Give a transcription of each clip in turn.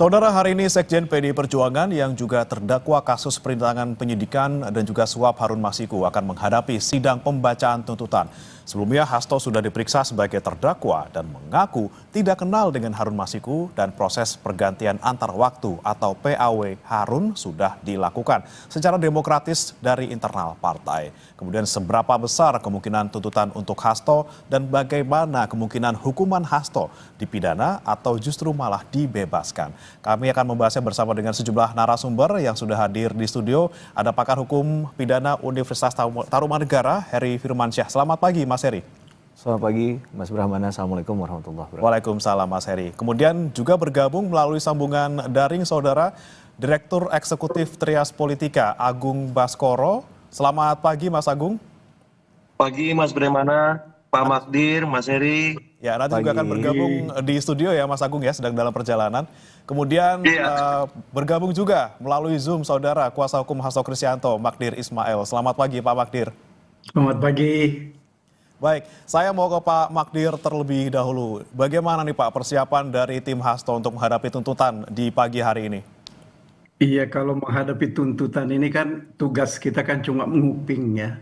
Saudara, hari ini Sekjen PDI Perjuangan yang juga terdakwa kasus perintangan penyidikan dan juga suap Harun Masiku akan menghadapi sidang pembacaan tuntutan. Sebelumnya Hasto sudah diperiksa sebagai terdakwa dan mengaku tidak kenal dengan Harun Masiku dan proses pergantian antar waktu atau PAW Harun sudah dilakukan secara demokratis dari internal partai. Kemudian seberapa besar kemungkinan tuntutan untuk Hasto dan bagaimana kemungkinan hukuman Hasto dipidana atau justru malah dibebaskan. Kami akan membahasnya bersama dengan sejumlah narasumber yang sudah hadir di studio. Ada pakar hukum pidana Universitas Tarumanegara, Heri Firmansyah. Selamat pagi, Mas Heri. Selamat pagi, Mas Brahmana. Assalamualaikum warahmatullahi wabarakatuh. Waalaikumsalam, Mas Heri. Kemudian juga bergabung melalui sambungan daring, Saudara, Direktur Eksekutif Trias Politika, Agung Baskoro. Selamat pagi, Mas Agung. Pagi, Mas Brahmana, Pak Magdir, Mas Heri. Ya, nanti juga akan bergabung di studio ya, Mas Agung ya, sedang dalam perjalanan. Kemudian bergabung juga melalui Zoom, Saudara, Kuasa Hukum Hasto Kristianto, Magdir Ismail. Selamat pagi, Pak Magdir. Selamat pagi. Baik, saya mau ke Pak Magdir terlebih dahulu. Bagaimana nih Pak persiapan dari tim Hasto untuk menghadapi tuntutan di pagi hari ini? Iya, kalau menghadapi tuntutan ini kan tugas kita kan cuma menguping ya.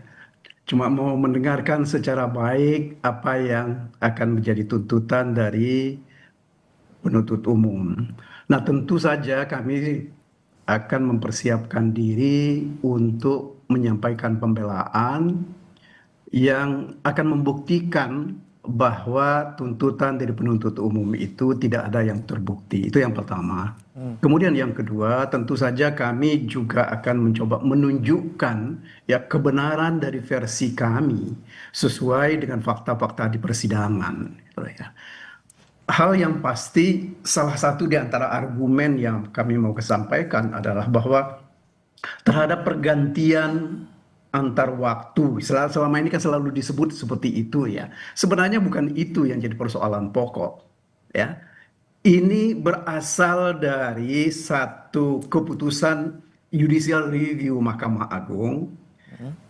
Cuma mau mendengarkan secara baik apa yang akan menjadi tuntutan dari penuntut umum. Nah, tentu saja kami akan mempersiapkan diri untuk menyampaikan pembelaan yang akan membuktikan bahwa tuntutan dari penuntut umum itu tidak ada yang terbukti. Itu yang pertama. Kemudian yang kedua, tentu saja kami juga akan mencoba menunjukkan ya kebenaran dari versi kami sesuai dengan fakta-fakta di persidangan. Gitu ya. Hal yang pasti, salah satu di antara argumen yang kami mau kesampaikan adalah bahwa terhadap pergantian antar waktu, selama ini kan selalu disebut seperti itu ya. Sebenarnya bukan itu yang jadi persoalan pokok ya. Ini berasal dari satu keputusan judicial review Mahkamah Agung.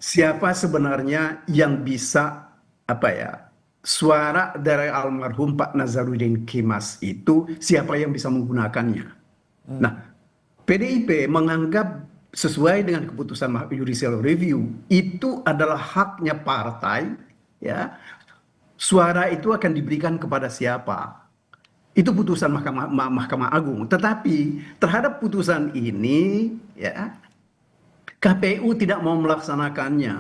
Siapa sebenarnya yang bisa suara dari almarhum Pak Nazarudin Kemas itu siapa yang bisa menggunakannya. Nah, PDIP menganggap sesuai dengan keputusan judicial review itu adalah haknya partai ya. Suara itu akan diberikan kepada siapa? Itu putusan Mahkamah Agung. Tetapi terhadap putusan ini ya KPU tidak mau melaksanakannya.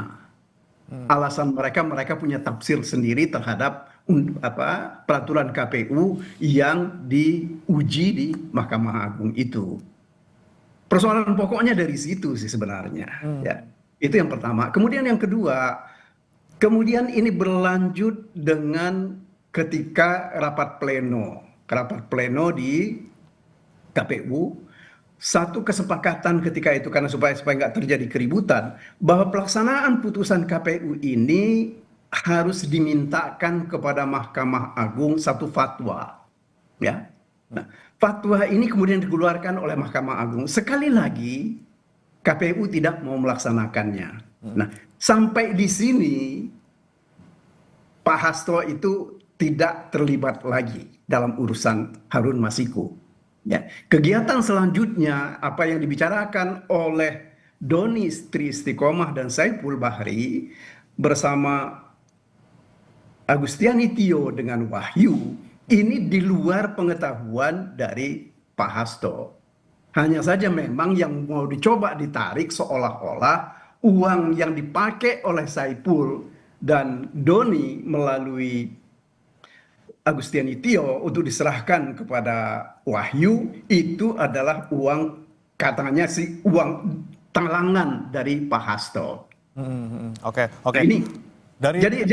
Alasan mereka punya tafsir sendiri terhadap peraturan KPU yang diuji di Mahkamah Agung itu. Persoalan pokoknya dari situ sih sebenarnya. Ya. Itu yang pertama. Kemudian yang kedua, kemudian ini berlanjut dengan ketika rapat pleno di KPU, satu kesepakatan ketika itu karena supaya nggak terjadi keributan, bahwa pelaksanaan putusan KPU ini harus dimintakan kepada Mahkamah Agung satu fatwa. Ya. Nah, fatwa ini kemudian dikeluarkan oleh Mahkamah Agung. Sekali lagi, KPU tidak mau melaksanakannya. Nah, sampai di sini, Pak Hasto itu tidak terlibat lagi dalam urusan Harun Masiku. Ya. Kegiatan selanjutnya, apa yang dibicarakan oleh Doni Tri Istiqomah dan Saiful Bahri bersama Agustiani Tio dengan Wahyu, ini di luar pengetahuan dari Pak Hasto. Hanya saja memang yang mau dicoba ditarik seolah-olah uang yang dipakai oleh Saiful dan Doni melalui Agustiani Tio untuk diserahkan kepada Wahyu itu adalah uang, katanya sih uang talangan dari Pak Hasto. Oke. Ini jadi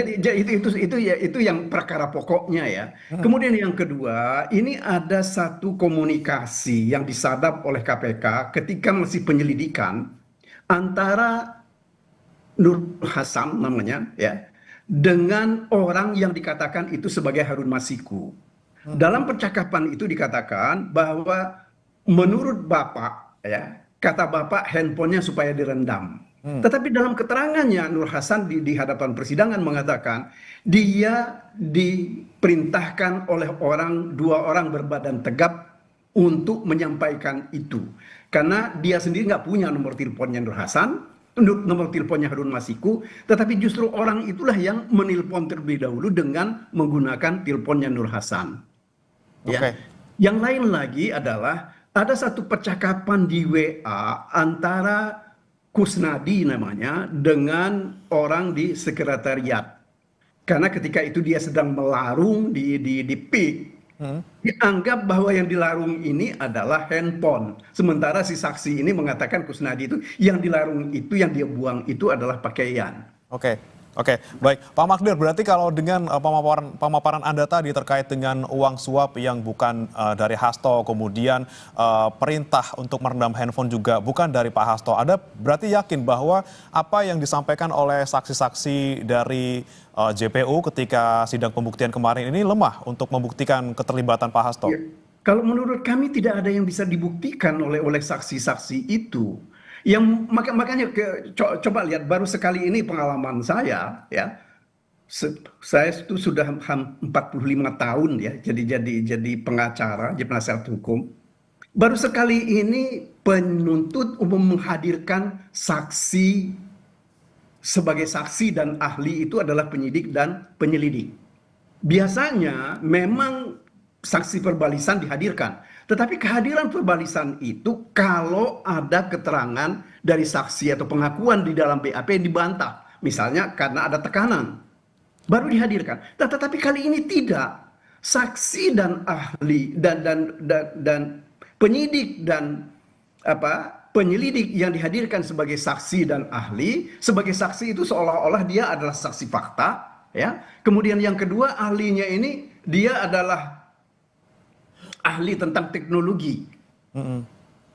itu yang perkara pokoknya ya. Kemudian yang kedua, ini ada satu komunikasi yang disadap oleh KPK ketika masih penyelidikan antara Nur Hasan namanya ya dengan orang yang dikatakan itu sebagai Harun Masiku. Dalam percakapan itu dikatakan bahwa menurut Bapak ya, kata Bapak handphonenya supaya direndam. Tetapi dalam keterangannya Nur Hasan di hadapan persidangan mengatakan dia diperintahkan oleh dua orang berbadan tegap untuk menyampaikan itu. Karena dia sendiri nggak punya nomor teleponnya Nur Hasan, nomor teleponnya Harun Masiku, tetapi justru orang itulah yang menelpon terlebih dahulu dengan menggunakan teleponnya Nur Hasan. Ya. Oke. Yang lain lagi adalah ada satu percakapan di WA antara Kusnadi namanya dengan orang di sekretariat. Karena ketika itu dia sedang melarung di PIK, dianggap bahwa yang dilarung ini adalah handphone. Sementara si saksi ini mengatakan Kusnadi itu yang dilarung itu, yang dia buang itu adalah pakaian. Oke, oke, baik. Pak Magdir, berarti kalau dengan pemaparan Anda tadi terkait dengan uang suap yang bukan dari Hasto, kemudian perintah untuk merendam handphone juga bukan dari Pak Hasto, Anda berarti yakin bahwa apa yang disampaikan oleh saksi-saksi dari JPU ketika sidang pembuktian kemarin ini lemah untuk membuktikan keterlibatan Pak Hasto? Ya, kalau menurut kami tidak ada yang bisa dibuktikan oleh saksi-saksi itu. Yang makanya coba lihat, baru sekali ini pengalaman saya ya. Saya itu sudah 45 tahun ya jadi pengacara, jadi penasihat hukum. Baru sekali ini penuntut umum menghadirkan saksi sebagai saksi dan ahli itu adalah penyidik dan penyelidik. Biasanya memang saksi perbalisan dihadirkan. Tetapi kehadiran perbalisan itu kalau ada keterangan dari saksi atau pengakuan di dalam BAP yang dibantah. Misalnya karena ada tekanan. Baru dihadirkan. Tetapi kali ini tidak. Saksi dan ahli dan penyidik dan penyelidik yang dihadirkan sebagai saksi dan ahli. Sebagai saksi itu seolah-olah dia adalah saksi fakta. Ya. Kemudian yang kedua, ahlinya ini dia adalah ahli tentang teknologi,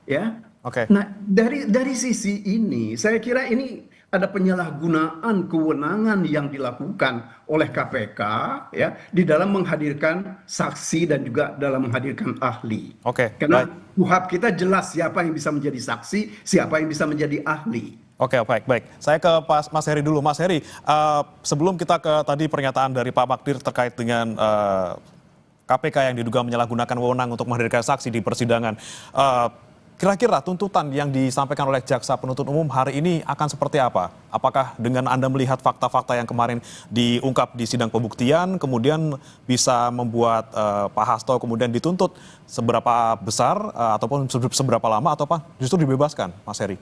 ya. Oke. Nah dari sisi ini, saya kira ini ada penyalahgunaan kewenangan yang dilakukan oleh KPK, ya, di dalam menghadirkan saksi dan juga dalam menghadirkan ahli. Oke. Karena Baik. KUHP kita jelas siapa yang bisa menjadi saksi, siapa yang bisa menjadi ahli. Oke, baik. Saya ke Mas Heri dulu. Mas Heri, sebelum kita ke tadi pernyataan dari Pak Magdir terkait dengan KPK yang diduga menyalahgunakan wewenang untuk menghadirkan saksi di persidangan. Kira-kira tuntutan yang disampaikan oleh jaksa penuntut umum hari ini akan seperti apa? Apakah dengan Anda melihat fakta-fakta yang kemarin diungkap di sidang pembuktian, kemudian bisa membuat Pak Hasto kemudian dituntut seberapa besar ataupun seberapa lama, atau justru dibebaskan, Mas Heri?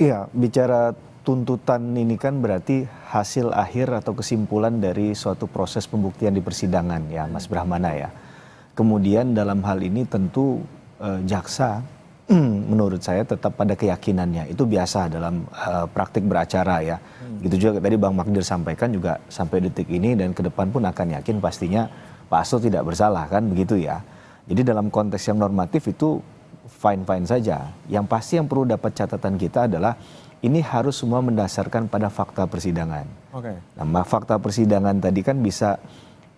Iya, bicara tuntutan ini kan berarti hasil akhir atau kesimpulan dari suatu proses pembuktian di persidangan ya, Mas Brahmana ya. Kemudian dalam hal ini tentu jaksa menurut saya tetap pada keyakinannya. Itu biasa dalam praktik beracara ya. Gitu juga tadi Bang Magdir sampaikan juga sampai detik ini dan ke depan pun akan yakin pastinya Pak Hasto tidak bersalah kan begitu ya. Jadi dalam konteks yang normatif itu fine-fine saja. Yang pasti yang perlu dapat catatan kita adalah ini harus semua mendasarkan pada fakta persidangan. Oke. Nah, fakta persidangan tadi kan bisa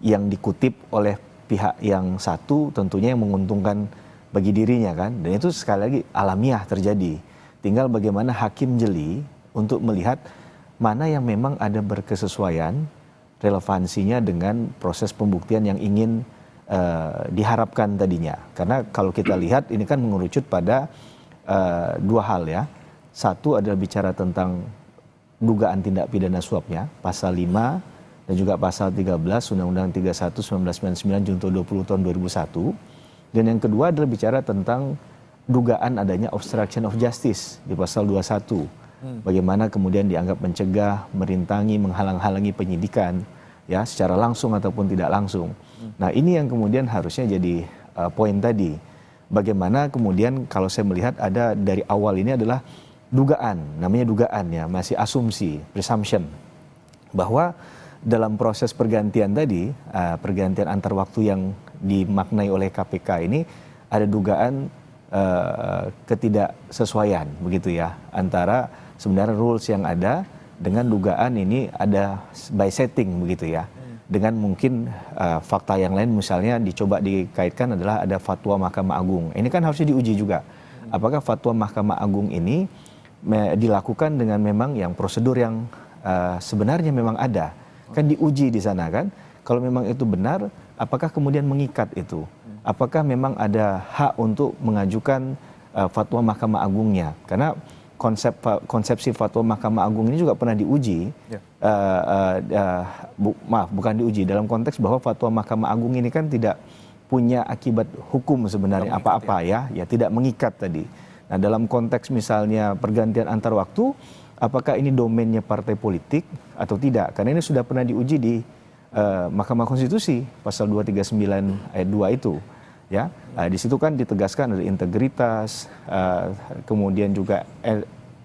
yang dikutip oleh pihak yang satu tentunya yang menguntungkan bagi dirinya kan. Dan itu sekali lagi alamiah terjadi. Tinggal bagaimana hakim jeli untuk melihat mana yang memang ada berkesesuaian relevansinya dengan proses pembuktian yang ingin diharapkan tadinya. Karena kalau kita lihat ini kan mengerucut pada dua hal ya. Satu adalah bicara tentang dugaan tindak pidana suapnya, pasal 5 dan juga pasal 13 Undang-Undang 31 1999 Junto 20 tahun 2001. Dan yang kedua adalah bicara tentang dugaan adanya obstruction of justice di pasal 21. Bagaimana kemudian dianggap mencegah, merintangi, menghalang-halangi penyidikan ya secara langsung ataupun tidak langsung. Nah, ini yang kemudian harusnya jadi poin tadi. Bagaimana kemudian kalau saya melihat ada dari awal ini adalah dugaan, namanya dugaan ya, masih asumsi, presumption, bahwa dalam proses pergantian tadi, pergantian antar waktu yang dimaknai oleh KPK ini, ada dugaan ketidaksesuaian, begitu ya, antara sebenarnya rules yang ada dengan dugaan ini ada by setting, begitu ya, dengan mungkin fakta yang lain misalnya dicoba dikaitkan adalah ada fatwa Mahkamah Agung. Ini kan harusnya diuji juga. Apakah fatwa Mahkamah Agung ini dilakukan dengan memang yang prosedur yang sebenarnya memang ada, kan diuji di sana kan. Kalau memang itu benar, apakah kemudian mengikat itu? apakah memang ada hak untuk mengajukan fatwa Mahkamah Agungnya? Karena konsepsi fatwa Mahkamah Agung ini juga pernah diuji, bukan diuji dalam konteks bahwa fatwa Mahkamah Agung ini kan tidak punya akibat hukum sebenarnya apa-apa ya tidak mengikat tadi. Nah dalam konteks misalnya pergantian antar waktu, apakah ini domainnya partai politik atau tidak? Karena ini sudah pernah diuji di Mahkamah Konstitusi pasal 239 ayat 2 itu. Ya, di situ kan ditegaskan ada integritas, kemudian juga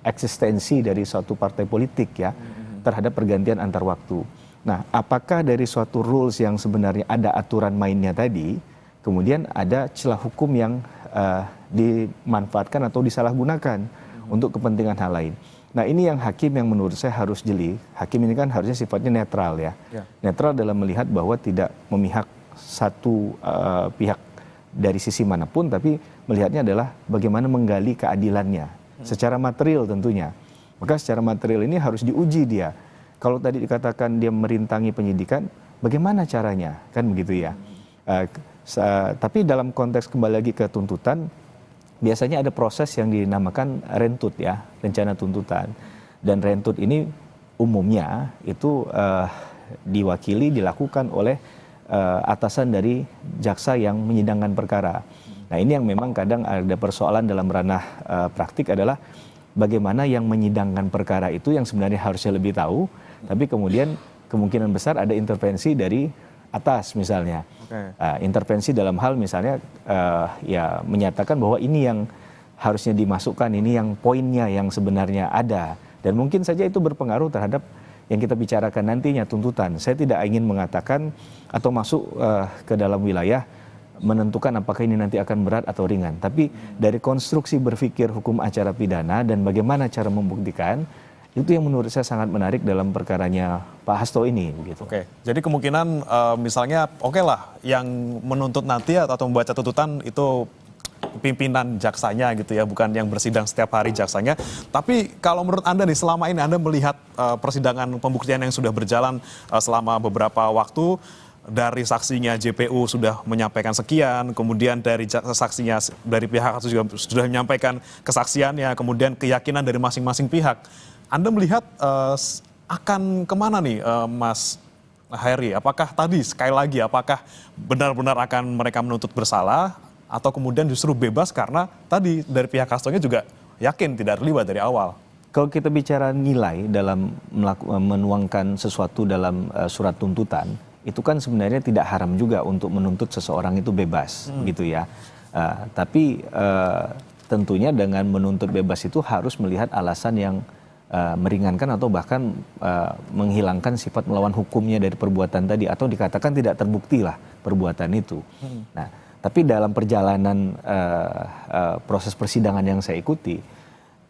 eksistensi dari suatu partai politik ya terhadap pergantian antar waktu. Nah, apakah dari suatu rules yang sebenarnya ada aturan mainnya tadi, kemudian ada celah hukum yang dimanfaatkan atau disalahgunakan untuk kepentingan hal lain. Nah, ini yang hakim yang menurut saya harus jeli. Hakim ini kan harusnya sifatnya netral ya. Netral dalam melihat bahwa tidak memihak satu pihak dari sisi manapun, tapi melihatnya adalah bagaimana menggali keadilannya secara material tentunya. Maka secara material ini harus diuji dia. Kalau tadi dikatakan dia merintangi penyidikan, bagaimana caranya? Kan begitu ya. Tapi dalam konteks kembali lagi ke tuntutan, biasanya ada proses yang dinamakan rentut ya, rencana tuntutan. Dan rentut ini umumnya itu dilakukan oleh atasan dari jaksa yang menyidangkan perkara. Nah ini yang memang kadang ada persoalan dalam ranah praktik adalah bagaimana yang menyidangkan perkara itu yang sebenarnya harusnya lebih tahu, tapi kemudian kemungkinan besar ada intervensi dari atas misalnya. Intervensi dalam hal misalnya ya menyatakan bahwa ini yang harusnya dimasukkan, ini yang poinnya yang sebenarnya ada. Dan mungkin saja itu berpengaruh terhadap yang kita bicarakan nantinya tuntutan. Saya tidak ingin mengatakan atau masuk ke dalam wilayah menentukan apakah ini nanti akan berat atau ringan. Tapi dari konstruksi berpikir hukum acara pidana dan bagaimana cara membuktikan, itu yang menurut saya sangat menarik dalam perkaranya Pak Hasto ini. Gitu. Oke, jadi kemungkinan misalnya oke lah yang menuntut nanti atau membaca tuntutan itu pimpinan jaksanya gitu ya, bukan yang bersidang setiap hari jaksanya. Tapi kalau menurut Anda nih, selama ini Anda melihat persidangan pembuktian yang sudah berjalan selama beberapa waktu, dari saksinya JPU sudah menyampaikan sekian, kemudian dari saksinya dari pihak kasus juga sudah menyampaikan kesaksiannya, kemudian keyakinan dari masing-masing pihak. Anda melihat akan kemana nih Mas Hairi? Apakah tadi sekali lagi apakah benar-benar akan mereka menuntut bersalah atau kemudian justru bebas karena tadi dari pihak Hastonya juga yakin tidak terlibat dari awal? Kalau kita bicara nilai dalam menuangkan sesuatu dalam surat tuntutan, itu kan sebenarnya tidak haram juga untuk menuntut seseorang itu bebas, gitu ya. Tapi tentunya dengan menuntut bebas itu harus melihat alasan yang meringankan atau bahkan menghilangkan sifat melawan hukumnya dari perbuatan tadi, atau dikatakan tidak terbukti lah perbuatan itu. Nah, tapi dalam perjalanan proses persidangan yang saya ikuti,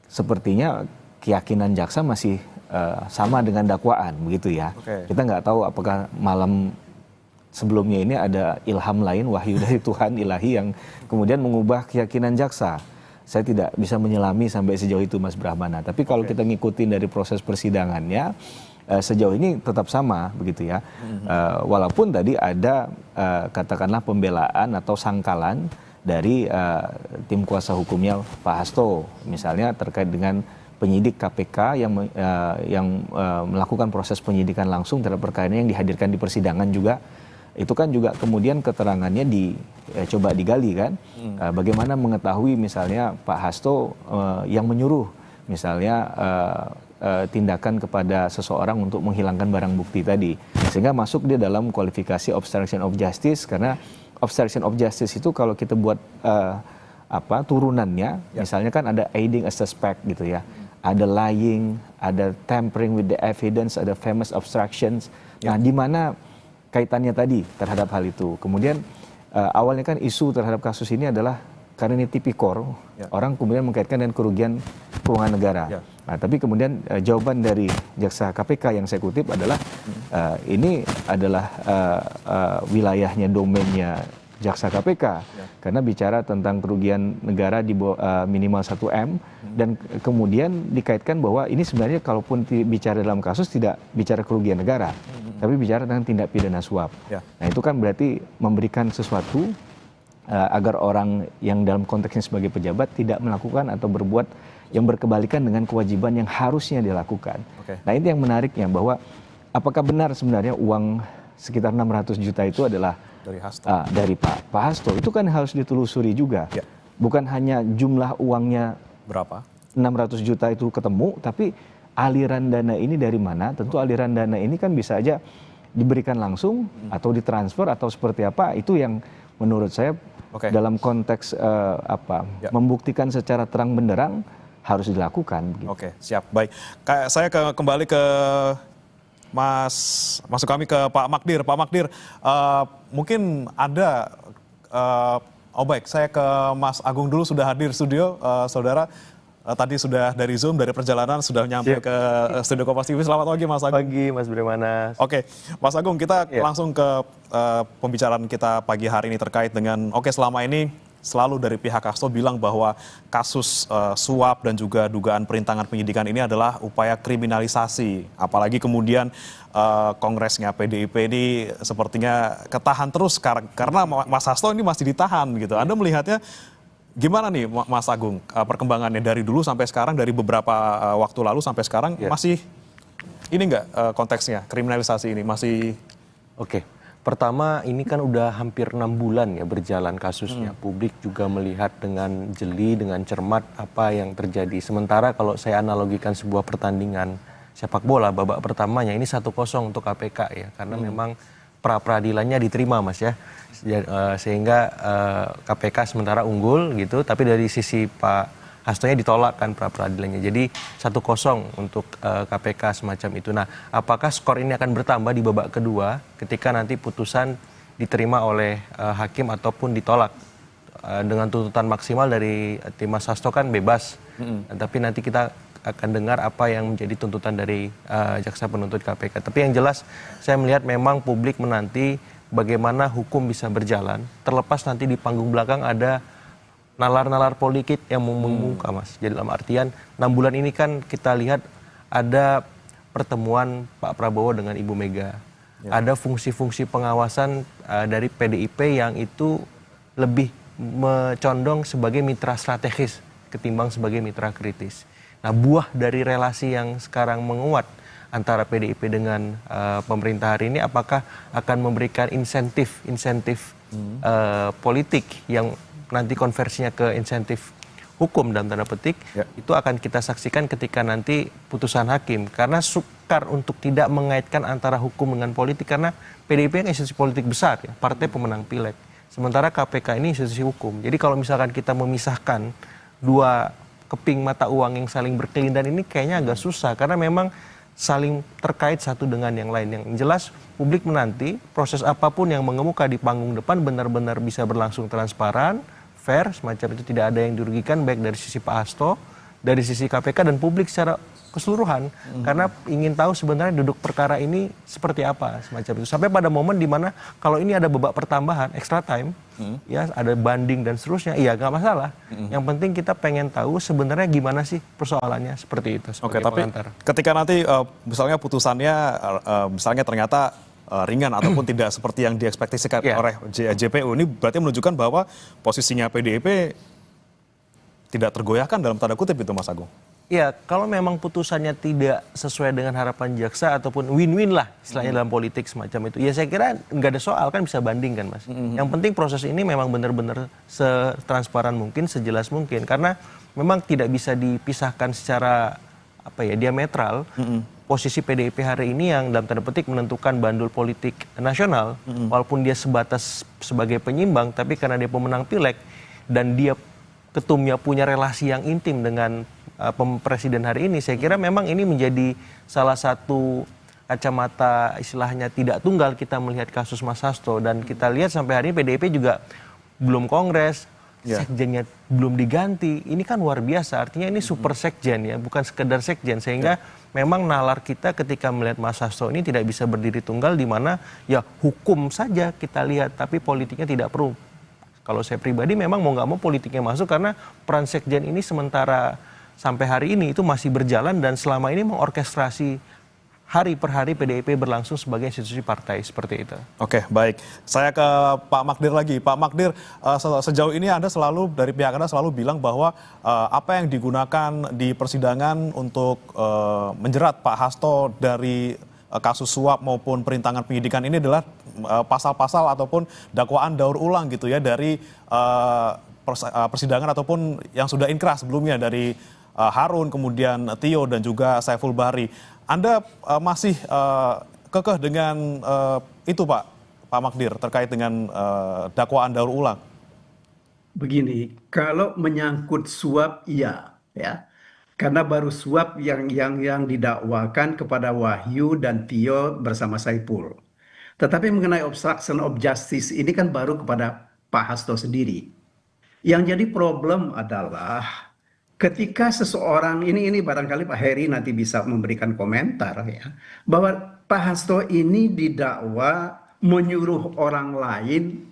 sepertinya keyakinan jaksa masih sama dengan dakwaan, begitu ya. Kita nggak tahu apakah malam sebelumnya ini ada ilham lain, wahyu dari Tuhan ilahi yang kemudian mengubah keyakinan jaksa. Saya tidak bisa menyelami sampai sejauh itu, Mas Brahmana. Tapi kalau kita ngikutin dari proses persidangannya, sejauh ini tetap sama, begitu ya. Walaupun tadi ada katakanlah pembelaan atau sangkalan dari tim kuasa hukumnya Pak Hasto, misalnya terkait dengan penyidik KPK yang melakukan proses penyidikan langsung terhadap perkara yang dihadirkan di persidangan juga. Itu kan juga kemudian keterangannya coba digali kan, bagaimana mengetahui misalnya Pak Hasto yang menyuruh misalnya tindakan kepada seseorang untuk menghilangkan barang bukti tadi, sehingga masuk dia dalam kualifikasi obstruction of justice. Karena obstruction of justice itu kalau kita buat turunannya, misalnya kan ada aiding a suspect gitu ya, ada lying, ada tampering with the evidence, ada famous obstructions. Nah, di mana kaitannya tadi terhadap hal itu. Kemudian awalnya kan isu terhadap kasus ini adalah karena ini tipikor, orang kemudian mengkaitkan dengan kerugian keuangan negara. Nah, tapi kemudian jawaban dari jaksa KPK yang saya kutip adalah ini adalah wilayahnya, domainnya jaksa KPK, karena bicara tentang kerugian negara di minimal 1 M, dan kemudian dikaitkan bahwa ini sebenarnya kalaupun bicara dalam kasus tidak bicara kerugian negara, tapi bicara tentang tindak pidana suap. Nah itu kan berarti memberikan sesuatu agar orang yang dalam konteksnya sebagai pejabat tidak melakukan atau berbuat yang berkebalikan dengan kewajiban yang harusnya dilakukan. Nah ini yang menariknya, bahwa apakah benar sebenarnya uang sekitar 600 juta itu adalah Dari Hasto. dari Pak Hasto? Itu kan harus ditelusuri juga. Ya. Bukan hanya jumlah uangnya Berapa? 600 juta itu ketemu, tapi aliran dana ini dari mana? Tentu aliran dana ini kan bisa aja diberikan langsung atau ditransfer atau seperti apa. Itu yang menurut saya dalam konteks membuktikan secara terang benderang harus dilakukan. Begitu. Oke, siap. Baik. Saya kembali ke masuk kami ke Pak Magdir. Pak Magdir, mungkin ada baik, saya ke Mas Agung dulu, sudah hadir studio, saudara. Tadi sudah dari Zoom, dari perjalanan sudah nyampe ke studio Kompas TV. Selamat pagi Mas Agung. Pagi Mas Bremana. Oke, Mas Agung, kita langsung ke pembicaraan kita pagi hari ini terkait dengan, selama ini selalu dari pihak Hasto bilang bahwa kasus suap dan juga dugaan perintangan penyidikan ini adalah upaya kriminalisasi. Apalagi kemudian kongresnya PDIP ini sepertinya ketahan terus karena Mas Hasto ini masih ditahan gitu. Anda melihatnya gimana nih Mas Agung, perkembangannya dari dulu sampai sekarang, dari beberapa waktu lalu sampai sekarang masih ini enggak konteksnya kriminalisasi ini masih? Oke. Pertama, ini kan udah hampir 6 bulan ya berjalan kasusnya. Publik juga melihat dengan jeli, dengan cermat apa yang terjadi. Sementara kalau saya analogikan sebuah pertandingan sepak bola, babak pertamanya ini 1-0 untuk KPK ya. Karena memang pra-peradilannya diterima Mas ya. Sehingga KPK sementara unggul gitu, tapi dari sisi Pak Hastonya ditolak kan pra-peradilannya. Jadi 1-0 untuk KPK semacam itu. Nah, apakah skor ini akan bertambah di babak kedua ketika nanti putusan diterima oleh hakim ataupun ditolak? Dengan tuntutan maksimal dari tim Mas Hasto kan bebas. Tapi nanti kita akan dengar apa yang menjadi tuntutan dari jaksa penuntut KPK. Tapi yang jelas saya melihat memang publik menanti bagaimana hukum bisa berjalan. Terlepas nanti di panggung belakang ada nalar-nalar politik yang membuka Mas. Jadi dalam artian 6 bulan ini kan kita lihat ada pertemuan Pak Prabowo dengan Ibu Mega. Ada fungsi-fungsi pengawasan dari PDIP yang itu lebih condong sebagai mitra strategis ketimbang sebagai mitra kritis. Nah, buah dari relasi yang sekarang menguat antara PDIP dengan pemerintah hari ini, apakah akan memberikan insentif politik yang nanti konversinya ke insentif hukum dalam tanda petik, itu akan kita saksikan ketika nanti putusan hakim. Karena sukar untuk tidak mengaitkan antara hukum dengan politik, karena PDIP kan institusi politik besar, ya, partai pemenang pileg. Sementara KPK ini institusi hukum. Jadi kalau misalkan kita memisahkan dua keping mata uang yang saling berkelindan ini kayaknya agak susah, karena memang saling terkait satu dengan yang lain. Yang jelas publik menanti proses apapun yang mengemuka di panggung depan benar-benar bisa berlangsung transparan, fair, semacam itu, tidak ada yang dirugikan baik dari sisi Pak Hasto, dari sisi KPK dan publik secara keseluruhan. Karena ingin tahu sebenarnya duduk perkara ini seperti apa, semacam itu. Sampai pada momen dimana kalau ini ada babak pertambahan, extra time, ya ada banding dan seterusnya, iya nggak masalah. Yang penting kita pengen tahu sebenarnya gimana sih persoalannya, seperti itu. Oke, tapi ketika nanti misalnya putusannya misalnya ternyata ringan ataupun tidak seperti yang diekspektasikan oleh JPU, ini berarti menunjukkan bahwa posisinya PDIP tidak tergoyahkan dalam tanda kutip itu Mas Agung? Ya, kalau memang putusannya tidak sesuai dengan harapan jaksa ataupun win-win lah istilahnya dalam politik semacam itu, ya saya kira nggak ada soal, kan bisa banding kan Mas. Yang penting proses ini memang benar-benar setransparan mungkin, sejelas mungkin, karena memang tidak bisa dipisahkan secara diametral. Posisi PDIP hari ini yang dalam tanda petik menentukan bandul politik nasional, walaupun dia sebatas sebagai penyimbang, tapi karena dia pemenang pileg dan dia ketumnya punya relasi yang intim dengan presiden hari ini, saya kira memang ini menjadi salah satu kacamata istilahnya tidak tunggal kita melihat kasus Mas Hasto. Dan kita lihat sampai hari ini PDIP juga belum kongres, sekjennya belum diganti. Ini kan luar biasa, artinya ini super sekjen ya, bukan sekedar sekjen. Sehingga memang nalar kita ketika melihat Mas Hasto ini tidak bisa berdiri tunggal, di mana ya hukum saja kita lihat, tapi politiknya tidak perlu. Kalau saya pribadi memang mau nggak mau politiknya masuk, karena peran sekjen ini sementara sampai hari ini itu masih berjalan dan selama ini mengorkestrasi hari per hari PDIP berlangsung sebagai institusi partai seperti itu. Oke, baik. Saya ke Pak Magdir lagi. Pak Magdir, sejauh ini Anda selalu, dari pihak Anda selalu bilang bahwa apa yang digunakan di persidangan untuk menjerat Pak Hasto dari kasus suap maupun perintangan penyidikan ini adalah pasal-pasal ataupun dakwaan daur ulang gitu ya dari persidangan ataupun yang sudah inkrah sebelumnya dari Harun, kemudian Tio dan juga Saiful Bahri. Anda masih kekeh dengan itu Pak Magdir terkait dengan dakwaan daur ulang? Begini, kalau menyangkut suap iya, ya. Karena baru suap yang didakwakan kepada Wahyu dan Tio bersama Saiful. Tetapi mengenai obstruction of justice ini kan baru kepada Pak Hasto sendiri. Yang jadi problem adalah ketika seseorang, ini barangkali Pak Heri nanti bisa memberikan komentar ya, bahwa Pak Hasto ini didakwa menyuruh orang lain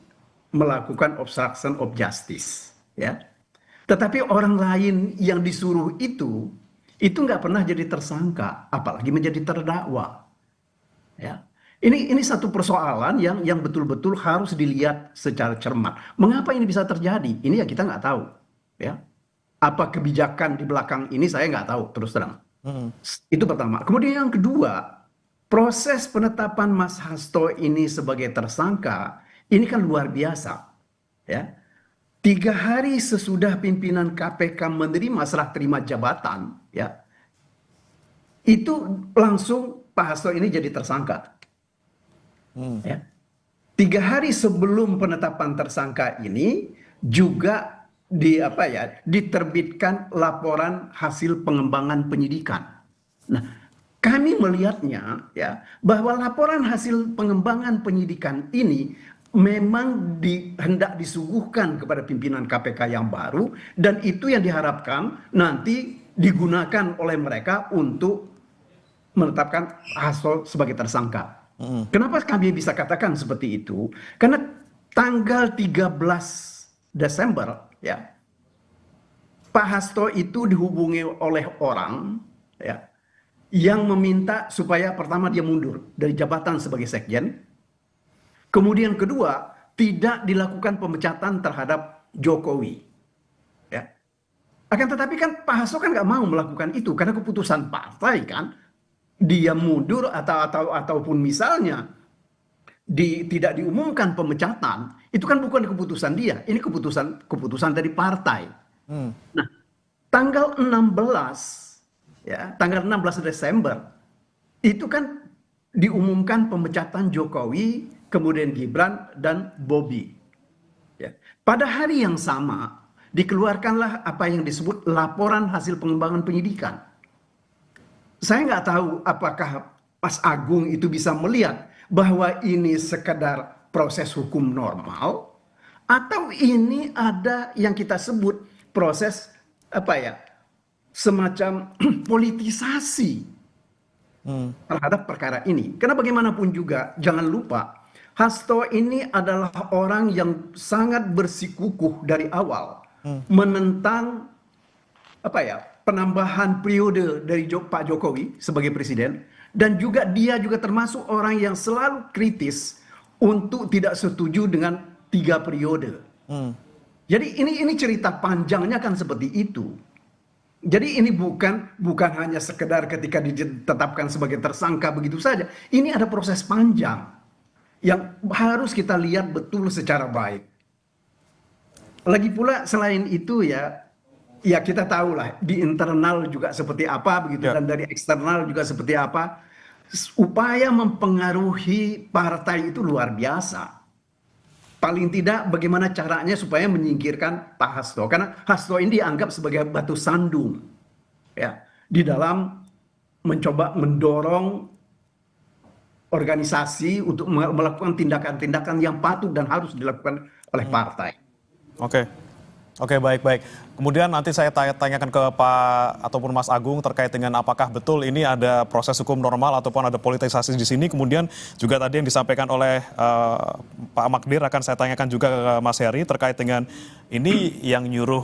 melakukan obstruction of justice, ya. Tetapi orang lain yang disuruh itu nggak pernah jadi tersangka, apalagi menjadi terdakwa, ya. Ini satu persoalan yang betul-betul harus dilihat secara cermat. Mengapa ini bisa terjadi? Ini ya kita nggak tahu, ya. Apa kebijakan di belakang ini saya nggak tahu terus terang. Itu pertama. Kemudian yang kedua, proses penetapan Mas Hasto ini sebagai tersangka ini kan luar biasa, ya. 3 hari sesudah pimpinan KPK menerima serah terima jabatan, ya, itu langsung Pak Hasto ini jadi tersangka. Ya. 3 hari sebelum penetapan tersangka ini juga diterbitkan laporan hasil pengembangan penyidikan. Nah, kami melihatnya ya bahwa laporan hasil pengembangan penyidikan ini memang hendak disuguhkan kepada pimpinan KPK yang baru, dan itu yang diharapkan nanti digunakan oleh mereka untuk menetapkan Hasto sebagai tersangka. Kenapa kami bisa katakan seperti itu? Karena tanggal 13 Desember ya, Pak Hasto itu dihubungi oleh orang ya yang meminta supaya pertama dia mundur dari jabatan sebagai sekjen. Kemudian kedua, tidak dilakukan pemecatan terhadap Jokowi. Ya. Akan tetapi kan Pak Hasto kan nggak mau melakukan itu karena keputusan partai kan, dia mundur ataupun misalnya tidak diumumkan pemecatan, itu kan bukan keputusan dia, ini keputusan dari partai. Nah, tanggal 16 Desember itu kan diumumkan pemecatan Jokowi, kemudian Gibran dan Bobi. Ya. Pada hari yang sama dikeluarkanlah apa yang disebut laporan hasil pengembangan penyidikan. Saya nggak tahu apakah Mas Agung itu bisa melihat bahwa ini sekedar proses hukum normal atau ini ada yang kita sebut proses semacam politisasi terhadap perkara ini. Karena bagaimanapun juga jangan lupa Hasto ini adalah orang yang sangat bersikukuh dari awal menentang penambahan periode dari Pak Jokowi sebagai presiden, dan juga dia juga termasuk orang yang selalu kritis untuk tidak setuju dengan 3 periode. Jadi ini cerita panjangnya kan seperti itu. Jadi ini bukan hanya sekedar ketika ditetapkan sebagai tersangka begitu saja. Ini ada proses panjang yang harus kita lihat betul secara baik. Lagi pula selain itu ya kita tahulah di internal juga seperti apa begitu, dan dari eksternal juga seperti apa. Upaya mempengaruhi partai itu luar biasa. Paling tidak bagaimana caranya supaya menyingkirkan Pak Hasto, karena Hasto ini dianggap sebagai batu sandung ya di dalam mencoba mendorong organisasi untuk melakukan tindakan-tindakan yang patut dan harus dilakukan oleh partai. Oke, baik. Kemudian nanti saya tanyakan ke Pak ataupun Mas Agung terkait dengan apakah betul ini ada proses hukum normal ataupun ada politisasi di sini. Kemudian juga tadi yang disampaikan oleh Pak Magdir akan saya tanyakan juga ke Mas Heri terkait dengan ini yang nyuruh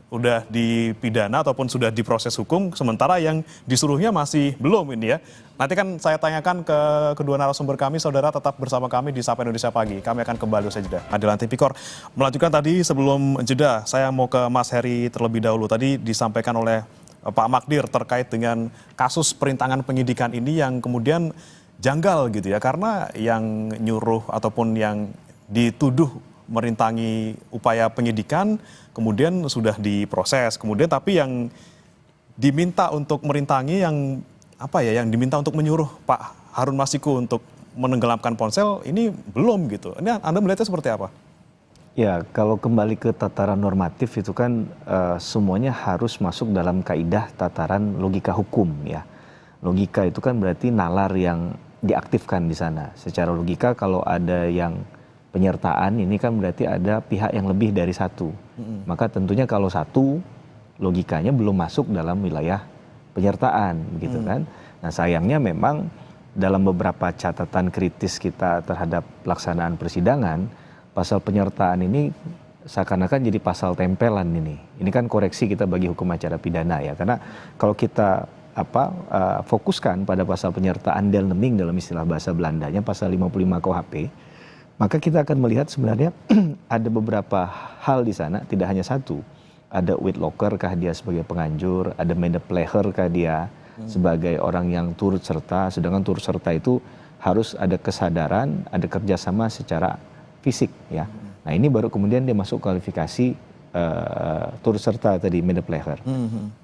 udah dipidana ataupun sudah diproses hukum, sementara yang disuruhnya masih belum ini ya. Nanti kan saya tanyakan ke kedua narasumber kami, saudara tetap bersama kami di Sapa Indonesia Pagi. Kami akan kembali usai jeda. Adilan Tipikor melanjutkan tadi sebelum jeda, saya mau ke Mas Heri terlebih dahulu. Tadi disampaikan oleh Pak Magdir terkait dengan kasus perintangan penyidikan ini yang kemudian janggal gitu ya, karena yang nyuruh ataupun yang dituduh merintangi upaya penyidikan kemudian sudah diproses, kemudian tapi yang diminta untuk merintangi yang apa ya, yang diminta untuk menyuruh Pak Harun Masiku untuk menenggelamkan ponsel ini belum gitu. Ini Anda melihatnya seperti apa? Ya, kalau kembali ke tataran normatif itu kan semuanya harus masuk dalam kaidah tataran logika hukum ya. Logika itu kan berarti nalar yang diaktifkan di sana. Secara logika kalau ada yang penyertaan ini kan berarti ada pihak yang lebih dari satu. Maka tentunya kalau satu logikanya belum masuk dalam wilayah penyertaan gitu kan. Nah sayangnya memang dalam beberapa catatan kritis kita terhadap pelaksanaan persidangan, pasal penyertaan ini seakan-akan jadi pasal tempelan ini. Ini kan koreksi kita bagi hukum acara pidana ya. Karena kalau kita fokuskan pada pasal penyertaan Delneming dalam istilah bahasa Belandanya, pasal 55 KUHP, maka kita akan melihat sebenarnya ada beberapa hal di sana, tidak hanya satu. Ada Whitlocker kah dia sebagai penganjur, ada Medepleher kah dia sebagai orang yang turut serta, sedangkan turut serta itu harus ada kesadaran, ada kerjasama secara fisik ya. Nah ini baru kemudian dia masuk kualifikasi turut serta tadi Medepleher.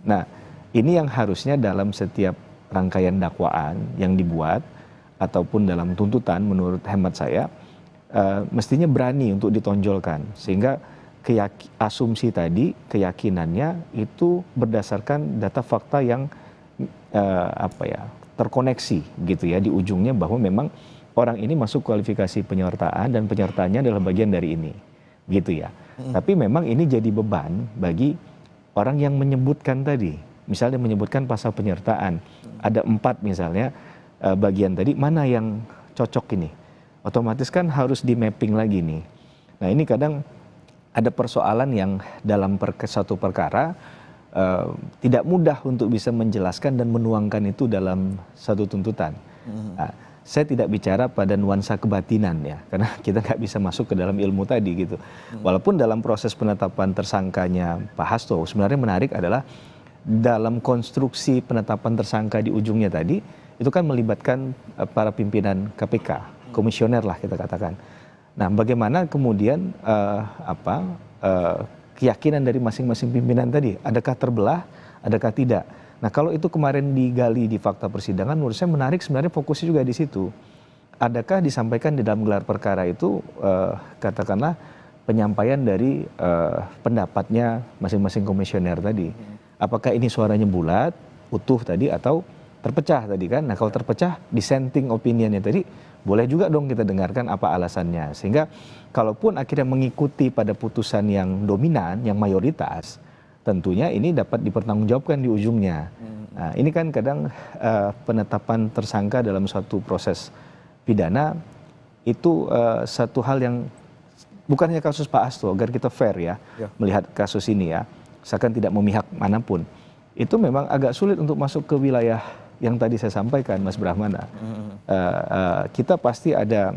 Nah ini yang harusnya dalam setiap rangkaian dakwaan yang dibuat ataupun dalam tuntutan menurut hemat saya, mestinya berani untuk ditonjolkan sehingga asumsi tadi keyakinannya itu berdasarkan data fakta yang terkoneksi gitu ya di ujungnya, bahwa memang orang ini masuk kualifikasi penyertaan dan penyertaannya adalah bagian dari ini gitu ya. Tapi memang ini jadi beban bagi orang yang menyebutkan tadi, misalnya menyebutkan pasal penyertaan ada 4 misalnya, bagian tadi mana yang cocok ini, otomatis kan harus di mapping lagi nih. Nah ini kadang ada persoalan yang dalam satu perkara tidak mudah untuk bisa menjelaskan dan menuangkan itu dalam satu tuntutan. Nah, saya tidak bicara pada nuansa kebatinan ya, karena kita nggak bisa masuk ke dalam ilmu tadi gitu. Walaupun dalam proses penetapan tersangkanya Pak Hasto sebenarnya menarik adalah dalam konstruksi penetapan tersangka di ujungnya tadi itu kan melibatkan para pimpinan KPK, komisioner lah kita katakan. Nah, bagaimana kemudian keyakinan dari masing-masing pimpinan tadi, adakah terbelah, adakah tidak? Nah, kalau itu kemarin digali di fakta persidangan, menurut saya menarik sebenarnya fokusnya juga di situ. Adakah disampaikan di dalam gelar perkara itu, katakanlah penyampaian dari pendapatnya masing-masing komisioner tadi? Apakah ini suaranya bulat, utuh tadi, atau terpecah tadi kan? Nah, kalau terpecah, dissenting opinionnya tadi, boleh juga dong kita dengarkan apa alasannya. Sehingga kalaupun akhirnya mengikuti pada putusan yang dominan, yang mayoritas, tentunya ini dapat dipertanggungjawabkan di ujungnya. Nah, ini kan kadang penetapan tersangka dalam suatu proses pidana itu satu hal yang bukan hanya kasus Pak Hasto, agar kita fair ya melihat kasus ini ya, seakan tidak memihak manapun. Itu memang agak sulit untuk masuk ke wilayah yang tadi saya sampaikan, Mas Brahmana. Kita pasti ada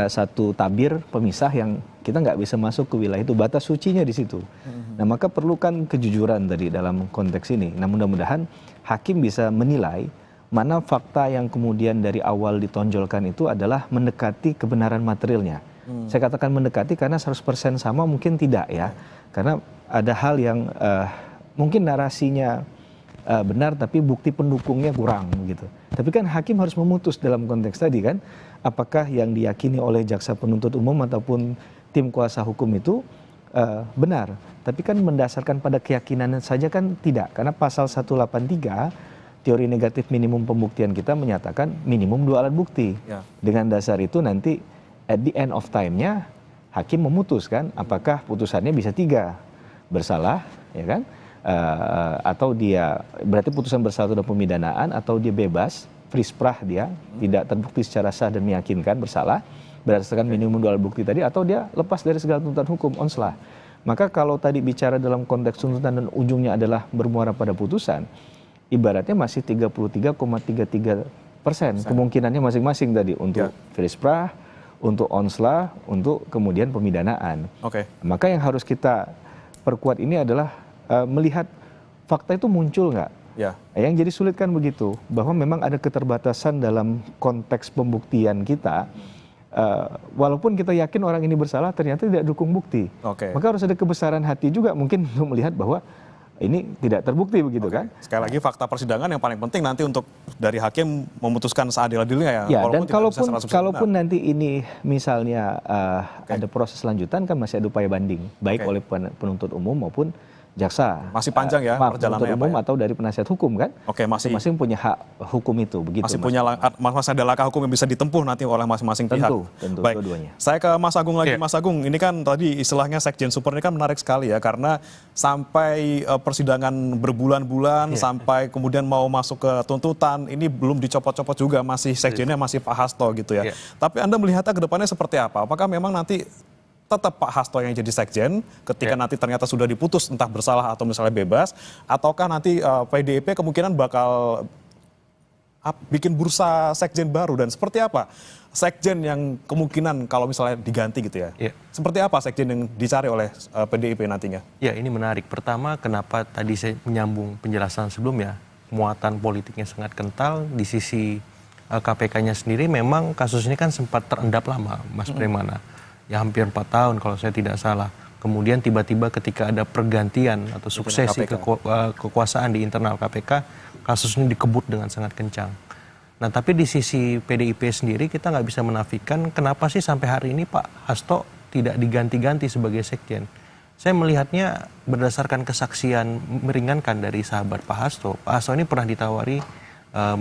satu tabir pemisah yang kita nggak bisa masuk ke wilayah itu, batas sucinya di situ. Nah, maka perlukan kejujuran tadi dalam konteks ini. Nah, mudah-mudahan hakim bisa menilai mana fakta yang kemudian dari awal ditonjolkan itu adalah mendekati kebenaran materialnya. Saya katakan mendekati karena 100% sama mungkin tidak ya. Karena ada hal yang mungkin narasinya benar tapi bukti pendukungnya kurang gitu. Tapi kan hakim harus memutus dalam konteks tadi kan, apakah yang diyakini oleh jaksa penuntut umum ataupun tim kuasa hukum itu benar. Tapi kan mendasarkan pada keyakinan saja kan tidak. Karena pasal 183 teori negatif minimum pembuktian kita menyatakan minimum 2 alat bukti. Dengan dasar itu nanti at the end of time-nya hakim memutuskan apakah putusannya bisa 3, bersalah ya kan, atau dia berarti putusan bersalah dan pemidanaan, atau dia bebas, free sprach, dia tidak terbukti secara sah dan meyakinkan bersalah berdasarkan minimum 2 alat bukti tadi, atau dia lepas dari segala tuntutan hukum, onslah. Maka kalau tadi bicara dalam konteks tuntutan dan ujungnya adalah bermuara pada putusan, ibaratnya masih 33,33% kemungkinannya masing-masing tadi untuk Filiz Prah, untuk Onsla, untuk kemudian pemidanaan. Maka yang harus kita perkuat ini adalah melihat fakta itu muncul nggak. Yang jadi sulit kan begitu, bahwa memang ada keterbatasan dalam konteks pembuktian kita. Walaupun kita yakin orang ini bersalah, ternyata tidak dukung bukti. Maka harus ada kebesaran hati juga mungkin untuk melihat bahwa ini tidak terbukti begitu kan. Sekali lagi fakta persidangan yang paling penting nanti untuk dari hakim mememutuskan seadil-adilnya ya. Dan kalaupun nanti ini misalnya ada proses lanjutan kan masih ada upaya banding, baik oleh penuntut umum maupun jaksa. Masih panjang ya perjalanannya umum atau dari penasihat hukum kan. Masing-masing punya hak hukum itu begitu. Masih ada langkah hukum yang bisa ditempuh nanti oleh masing-masing pihak. Tentu baik. Dua-duanya. Saya ke Mas Agung lagi. Mas Agung, ini kan tadi istilahnya Sekjen Super ini kan menarik sekali ya, karena sampai persidangan berbulan-bulan sampai kemudian mau masuk ke tuntutan ini belum dicopot-copot juga, masih sekjennya masih Pak Hasto gitu ya. Tapi Anda melihatnya ke depannya seperti apa? Apakah memang nanti tetap Pak Hasto yang jadi sekjen ketika nanti ternyata sudah diputus entah bersalah atau misalnya bebas, ataukah nanti PDIP kemungkinan bakal bikin bursa sekjen baru, dan seperti apa sekjen yang kemungkinan kalau misalnya diganti gitu ya? Seperti apa sekjen yang dicari oleh PDIP nantinya? Ya, ini menarik. Pertama, kenapa tadi saya menyambung penjelasan sebelumnya, muatan politiknya sangat kental. Di sisi KPK-nya sendiri memang kasus ini kan sempat terendap lama, Mas Bremana. Ya hampir 4 tahun kalau saya tidak salah. Kemudian tiba-tiba ketika ada pergantian atau suksesi kekuasaan di internal KPK, kasus ini dikebut dengan sangat kencang. Nah, tapi di sisi PDIP sendiri kita nggak bisa menafikan kenapa sih sampai hari ini Pak Hasto tidak diganti-ganti sebagai sekjen. Saya melihatnya berdasarkan kesaksian meringankan dari sahabat Pak Hasto. Pak Hasto ini pernah ditawari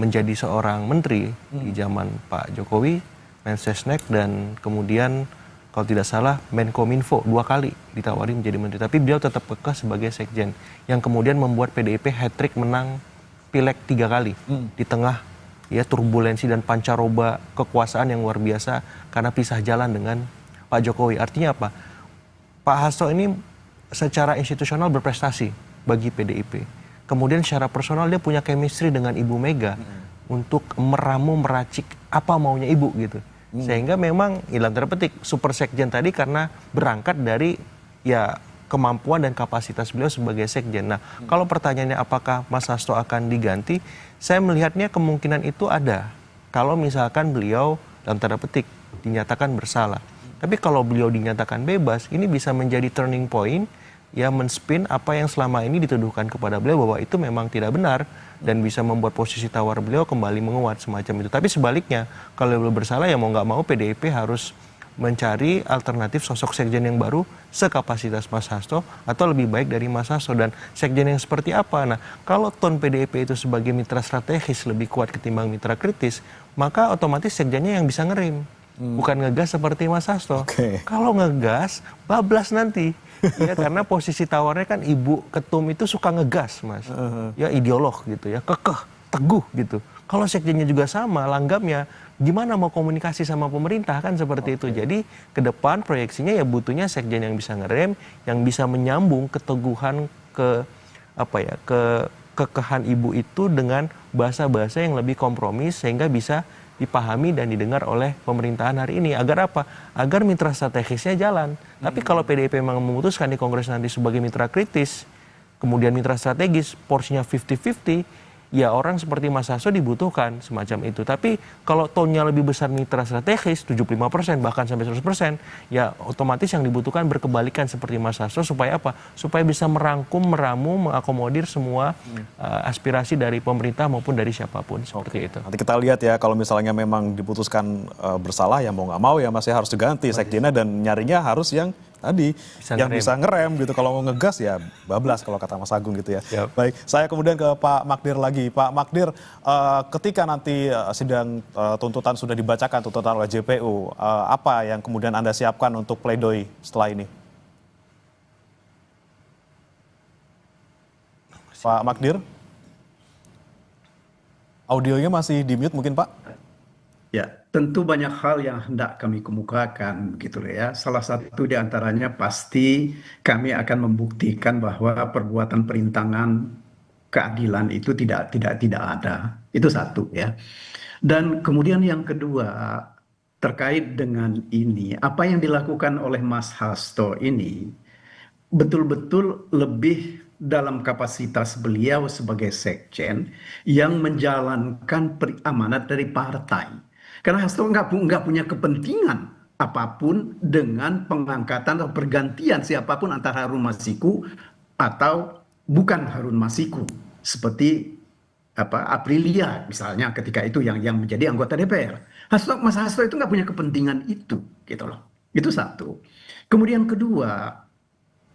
menjadi seorang menteri di zaman Pak Jokowi, Mensesnek, dan kemudian kalau tidak salah Menkominfo 2 kali ditawari menjadi menteri. Tapi beliau tetap kekeh sebagai sekjen yang kemudian membuat PDIP hat-trick menang pileg 3 kali di tengah ya turbulensi dan pancaroba kekuasaan yang luar biasa karena pisah jalan dengan Pak Jokowi. Artinya apa? Pak Hasto ini secara institusional berprestasi bagi PDIP. Kemudian secara personal dia punya chemistry dengan Ibu Mega untuk meramu meracik apa maunya Ibu gitu. Sehingga memang dalam tanda petik super sekjen tadi karena berangkat dari ya kemampuan dan kapasitas beliau sebagai sekjen. Nah, kalau pertanyaannya apakah Mas Hasto akan diganti, saya melihatnya kemungkinan itu ada. Kalau misalkan beliau dalam tanda petik dinyatakan bersalah. Tapi kalau beliau dinyatakan bebas, ini bisa menjadi turning point ya, men-spin apa yang selama ini dituduhkan kepada beliau bahwa itu memang tidak benar dan bisa membuat posisi tawar beliau kembali menguat semacam itu. Tapi sebaliknya, kalau beliau bersalah ya mau nggak mau PDIP harus mencari alternatif sosok sekjen yang baru sekapasitas Mas Hasto atau lebih baik dari Mas Hasto, dan sekjen yang seperti apa. Nah, kalau tone PDIP itu sebagai mitra strategis lebih kuat ketimbang mitra kritis, maka otomatis sekjennya yang bisa ngerem. Bukan ngegas seperti Mas Hasto. Kalau ngegas, bablas nanti. Ya, karena posisi tawarnya kan Ibu Ketum itu suka ngegas, Mas. Ya ideolog gitu ya, kekeh, teguh gitu. Kalau sekjennya juga sama, langgamnya, gimana mau komunikasi sama pemerintah kan seperti itu. Jadi ke depan proyeksinya ya butuhnya sekjen yang bisa ngerem, yang bisa menyambung keteguhan kekehan Ibu itu dengan bahasa-bahasa yang lebih kompromis sehingga bisa dipahami dan didengar oleh pemerintahan hari ini. Agar apa? Agar mitra strategisnya jalan. Tapi kalau PDIP memang memutuskan di Kongres nanti sebagai mitra kritis, kemudian mitra strategis, porsinya 50-50, ya orang seperti Mas Hasto dibutuhkan semacam itu. Tapi kalau tone-nya lebih besar mitra strategis, 75%, bahkan sampai 100%, ya otomatis yang dibutuhkan berkebalikan seperti Mas Hasto. Supaya apa? Supaya bisa merangkum, meramu, mengakomodir semua aspirasi dari pemerintah maupun dari siapapun. Seperti itu. Nanti kita lihat ya, kalau misalnya memang diputuskan bersalah, ya mau nggak mau ya masih harus diganti sekjennya, dan nyarinya harus yang tadi yang bisa ngerem gitu. Kalau mau ngegas ya bablas kalau kata Mas Agung gitu ya. Baik, saya kemudian ke Pak Magdir lagi. Pak Magdir, ketika nanti sidang tuntutan sudah dibacakan, tuntutan oleh JPU, apa yang kemudian Anda siapkan untuk pledoi setelah ini? Pak Magdir? Audionya masih di mute mungkin Pak? Ya, tentu banyak hal yang hendak kami kemukakan gitu ya. Salah satu di antaranya pasti kami akan membuktikan bahwa perbuatan perintangan keadilan itu tidak ada. Itu satu ya. Dan kemudian yang kedua terkait dengan ini, apa yang dilakukan oleh Mas Hasto ini betul-betul lebih dalam kapasitas beliau sebagai sekjen yang menjalankan amanat dari partai. Karena Hasto nggak punya kepentingan apapun dengan pengangkatan atau pergantian siapapun antara Harun Masiku atau bukan Harun Masiku, seperti Aprilia misalnya ketika itu yang menjadi anggota DPR. Mas Hasto itu nggak punya kepentingan itu, gitu loh. Itu satu. Kemudian kedua,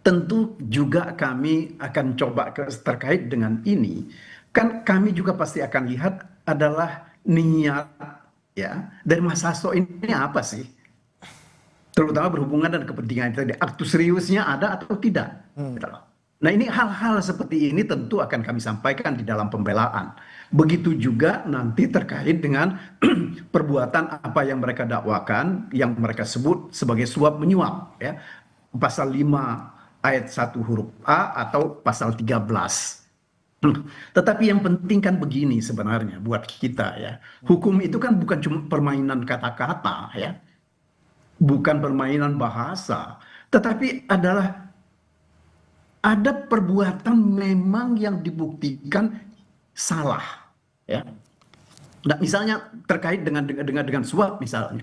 tentu juga kami akan coba terkait dengan ini. Kan kami juga pasti akan lihat adalah niat ya dari Mas Hasto ini apa sih? Terutama berhubungan dengan kepentingan tadi. Aktu seriusnya ada atau tidak? Gitu loh. Nah ini hal-hal seperti ini tentu akan kami sampaikan di dalam pembelaan. Begitu juga nanti terkait dengan perbuatan apa yang mereka dakwakan, yang mereka sebut sebagai suap menyuap. Ya. Pasal 5 ayat 1 huruf A atau pasal 13. Tetapi yang penting kan begini sebenarnya buat kita ya. Hukum itu kan bukan cuma permainan kata-kata ya. Bukan permainan bahasa. Tetapi adalah ada perbuatan memang yang dibuktikan salah, ya. Nah, misalnya terkait dengan suap misalnya,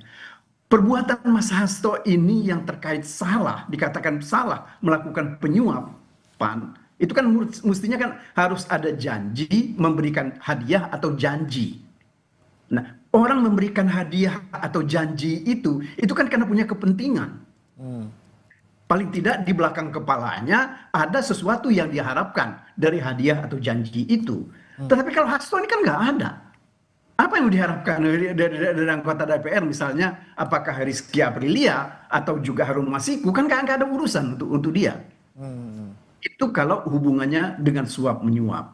perbuatan Mas Hasto ini yang terkait salah, dikatakan salah melakukan penyuapan, itu kan mestinya kan harus ada janji memberikan hadiah atau janji. Nah, orang memberikan hadiah atau janji itu kan karena punya kepentingan. Paling tidak di belakang kepalanya ada sesuatu yang diharapkan dari hadiah atau janji itu. Tetapi kalau Hasto ini kan nggak ada. Apa yang diharapkan dari anggota DPR misalnya, apakah Rizky Aprilia atau juga Harun Masiku, kan nggak ada urusan untuk dia. Itu kalau hubungannya dengan suap menyuap.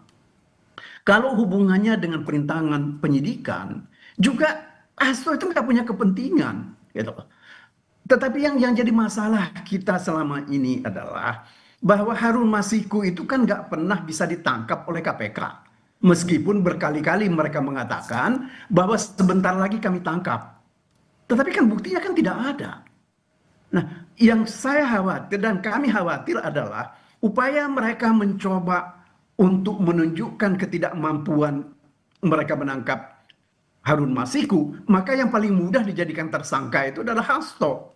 Kalau hubungannya dengan perintangan penyidikan, juga Hasto itu nggak punya kepentingan, gitu. Tetapi yang jadi masalah kita selama ini adalah bahwa Harun Masiku itu kan nggak pernah bisa ditangkap oleh KPK. Meskipun berkali-kali mereka mengatakan bahwa sebentar lagi kami tangkap. Tetapi kan buktinya kan tidak ada. Nah, yang saya khawatir dan kami khawatir adalah upaya mereka mencoba untuk menunjukkan ketidakmampuan mereka menangkap Harun Masiku, maka yang paling mudah dijadikan tersangka itu adalah Hasto.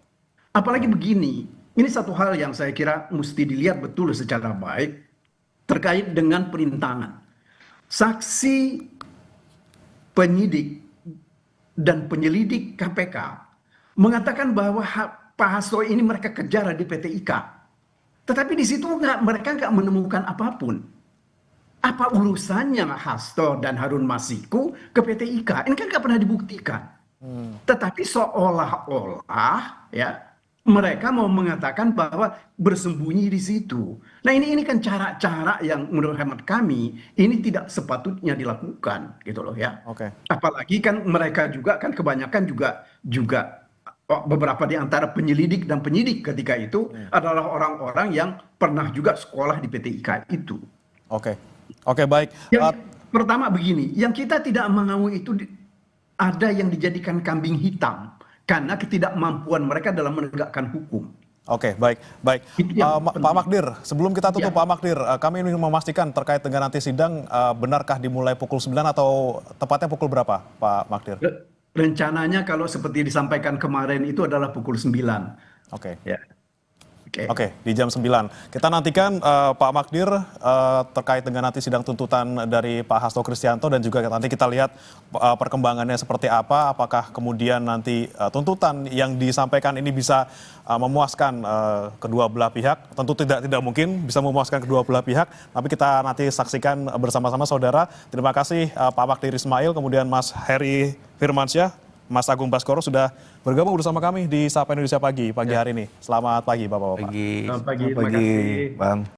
Apalagi begini, ini satu hal yang saya kira mesti dilihat betul secara baik terkait dengan perintangan. Saksi, penyidik, dan penyelidik KPK mengatakan bahwa Pak Hasto ini mereka kejar di PT IKA. Tetapi di situ mereka nggak menemukan apapun. Apa urusannya Hasto dan Harun Masiku ke PT IKA? Ini kan nggak pernah dibuktikan. Tetapi seolah-olah ya mereka mau mengatakan bahwa bersembunyi di situ. Nah ini kan cara-cara yang menurut hemat kami ini tidak sepatutnya dilakukan gitu loh ya. Oke. Apalagi kan mereka juga kan kebanyakan juga beberapa di antara penyelidik dan penyidik ketika itu adalah orang-orang yang pernah juga sekolah di PT IKA itu. Oke, baik. Yang pertama begini, yang kita tidak mau itu ada yang dijadikan kambing hitam karena ketidakmampuan mereka dalam menegakkan hukum. Oke, baik. Pak Magdir, sebelum kita tutup Pak Magdir, kami ingin memastikan terkait dengan nanti sidang, benarkah dimulai pukul 9 atau tepatnya pukul berapa Pak Magdir? Rencananya kalau seperti disampaikan kemarin itu adalah pukul 9. Oke. Ya. Oke, di jam 9. Kita nantikan Pak Magdir terkait dengan nanti sidang tuntutan dari Pak Hasto Kristianto dan juga nanti kita lihat perkembangannya seperti apa, apakah kemudian nanti tuntutan yang disampaikan ini bisa memuaskan kedua belah pihak. Tentu tidak mungkin bisa memuaskan kedua belah pihak, tapi kita nanti saksikan bersama-sama saudara. Terima kasih Pak Magdir Ismail, kemudian Mas Heri Firmansyah, Mas Agung Baskoro sudah bergabung bersama kami di Sapa Indonesia pagi hari ini. Selamat pagi Bapak-Bapak. Selamat pagi, terima kasih. Bang.